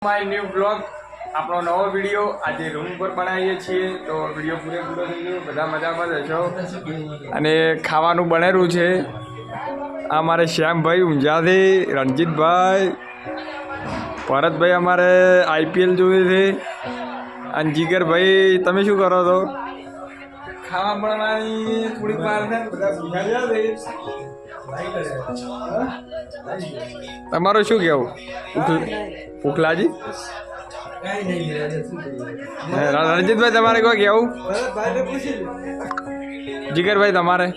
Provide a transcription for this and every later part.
My new blog આપણો નવો video આજે રૂમ પર બનાવીએ છીએ તો વિડીયો પૂરેપૂરો થઈ ગયો બધા મજામાં જશો અને ખાવાનું બનેલું છે આ મારે શ્યામભાઈ ઊંઝાથી રણજીતભાઈ ભરતભાઈ અમારે આઈપીએલ જોઈએ છે અને જીગરભાઈ તમે શું કરો છો ખાવા બનાવવાની થોડીક વાર છે બધા ભૂખ્યા તમારું શું કેવું પુખલાજી રણજીતભાઈ તમારે કોઈ કેવું જીગરભાઈ તમારે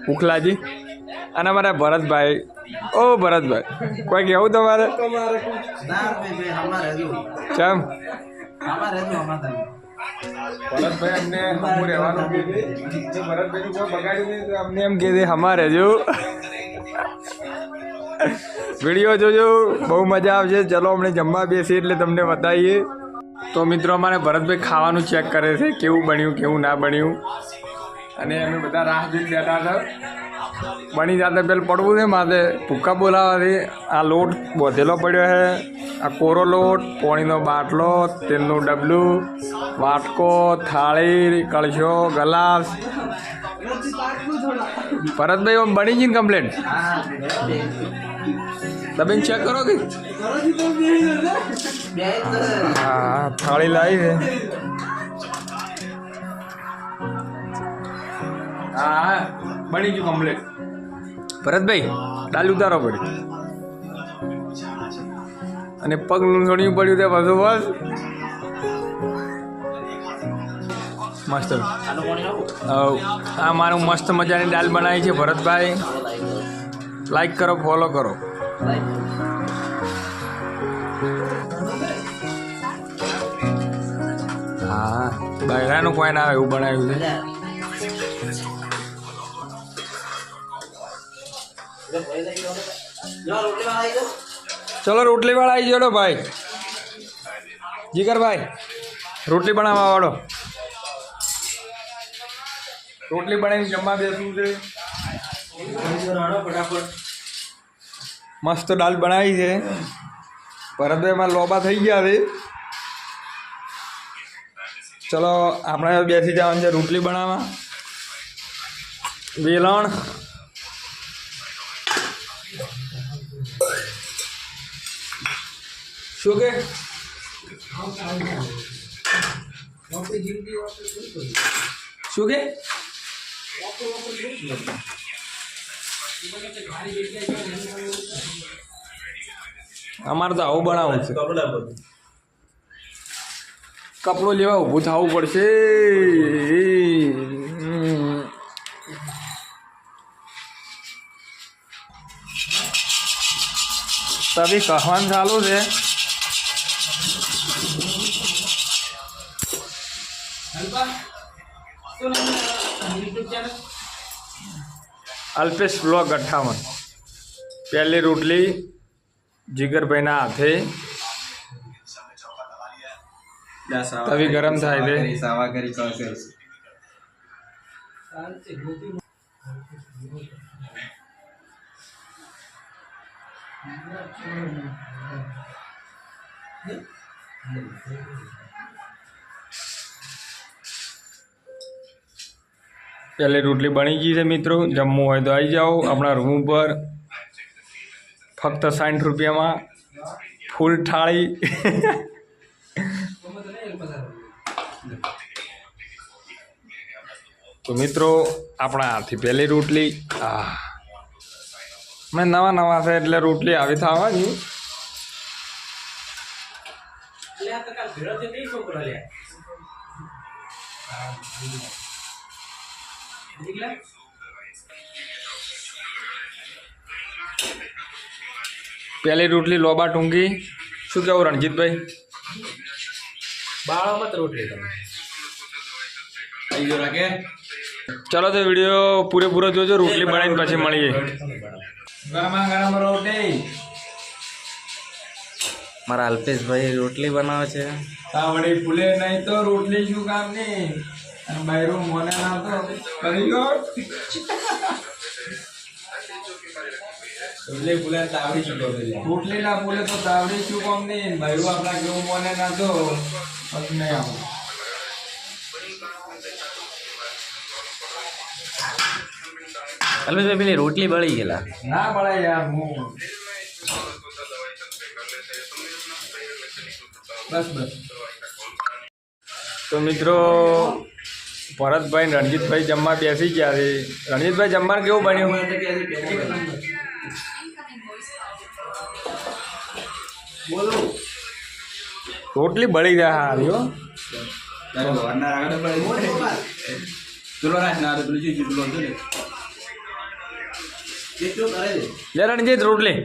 પુખલાજી અને અમારા ભરતભાઈ ઓ ભરતભાઈ કોઈ કેવું તમારે કેમ ભરતભાઈ અમને હમું રહેવાનું ભરતભાઈ કોઈ બગાડ્યું નહીં તો અમને એમ કહે અમારે જો વિડીયો જોજો બહુ મજા આવશે ચલો અમને જમવા બેસીએ એટલે તમને બતાવીએ તો મિત્રો અમારે ભરતભાઈ ખાવાનું ચેક કરે છે કેવું બન્યું કેવું ના બન્યું અને અમે બધા રાહ જોઈને બેઠા હતા બની જાતે પેલું પડવું છે માથે ભૂક્કા બોલાવવાથી આ લોટ બોધેલો પડ્યો છે આ કોરો લોટ પાણીનો બાટલો તેલનું ડબલું વાટકો થાળી કળશો ગ્લાસ ભરતભાઈ આમ બની ગઈ ને કમ્પ્લેટ તમે ચેક કરો કે હા થાળી લાવી છે હા બની ગયું કમ્પ્લેટ ભરતભાઈ દાલ ઉતારો પડી અને પગ લૂંસણિયું પડ્યું તે બધું બસ મસ્ત આ મારું મસ્ત મજાની દાલ બનાવી છે ભરતભાઈ લાઈક કરો ફોલો કરો હા બૈરાનું કોઈ ના આવે એવું બનાવ્યું છે ચલો રોટલી વાળા આવી જડો ભાઈ જીગરભાઈ રોટલી બનાવવા વાળો રોટલી બનાવીને જમવા બેસવું છે મસ્ત દાલ બનાવી છે ભરતભાઈમાં લોબા થઈ ગયા છે ચલો આપણે બેસી જવાનું છે રોટલી બનાવવા વેલણ શું કે શું કે અમારે તો આવું બનાવવું છે કપડો લેવા ઊભું થવું પડશે તभी કહેવાનું ચાલુ છે અલ્પેશ બ્લોગ 58 પહેલી રોટલી જીગરભાઈના હાથે તવી ગરમ થાય છે પહેલી રોટલી બની ગઈ છે મિત્રો જમવું હોય તો આવી જાઓ આપણા રૂમ ઉપર ફક્ત 60 રૂપિયામાં ફૂલ થાળી તો મિત્રો આપણા હાથથી પહેલી રોટલી મેં નવા છે એટલે રોટલી આવી થવાની પહેલી રોટલી લોબા ટૂંકી શું કેવું રણજીતભાઈ બાળામાં તો રોટલી ચલો તો વિડીયો પૂરેપૂરો જોજો રોટલી બનાવીને પછી મળીએ ગરમા ગરમ રોટલી મારા અલ્પેશભાઈ રોટલી બનાવે છે તાવડી ફૂલે નહીં તો રોટલી શું કામ નહીં અને બૈરું મોને ના તો કરી ગયો રોટલી ફૂલે તાવડી શું કરે રોટલી ના બોલે તો તાવડી શું કામ નહીં ભાઈ આપણા કેવું મને ના તો બસ નહીં આવું અલ્પેશભાઈ પેલી રોટલી બળી ગયેલા. ના બળાય યાર હું બસ બસ. તો મિત્રો ભરતભાઈ ને રણજીતભાઈ જમવા બેસી ગયા છે. રણજીતભાઈ જમવાનું કેવું બન્યું? રોટલી બળી જાય હારી હો. લે રણજીત રોટલી.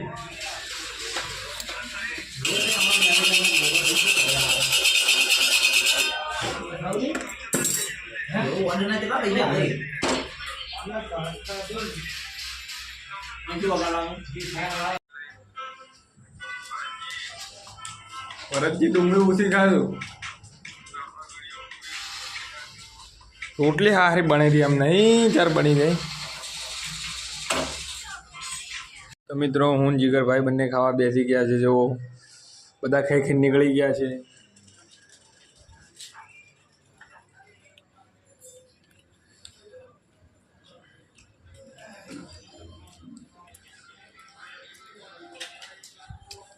ભરતજી ડુંગળી ઓછી ખાધું. રોટલી હારી બનેલી એમ નહીં ચાર બની ગઈ. તો મિત્રો હું જીગરભાઈ બંને ખાવા બેસી ગયા છે. જો બધા ખાઈ ખાઈ નીકળી ગયા છે.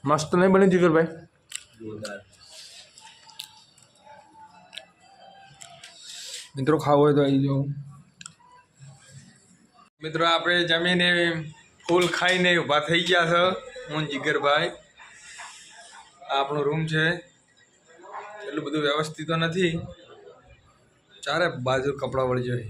મસ્ત નહીં બની જીગરભાઈ? મિત્રો ખાવો હોય તો આવી જાઓ. મિત્રો આપણે જમીને ફૂલ ખાઈને ઊભા થઈ ગયા છે હું જીગરભાઈ. આ આપણો રૂમ છે. એટલું બધું વ્યવસ્થિત તો નથી, ચારે બાજુ કપડાં વળી જાય.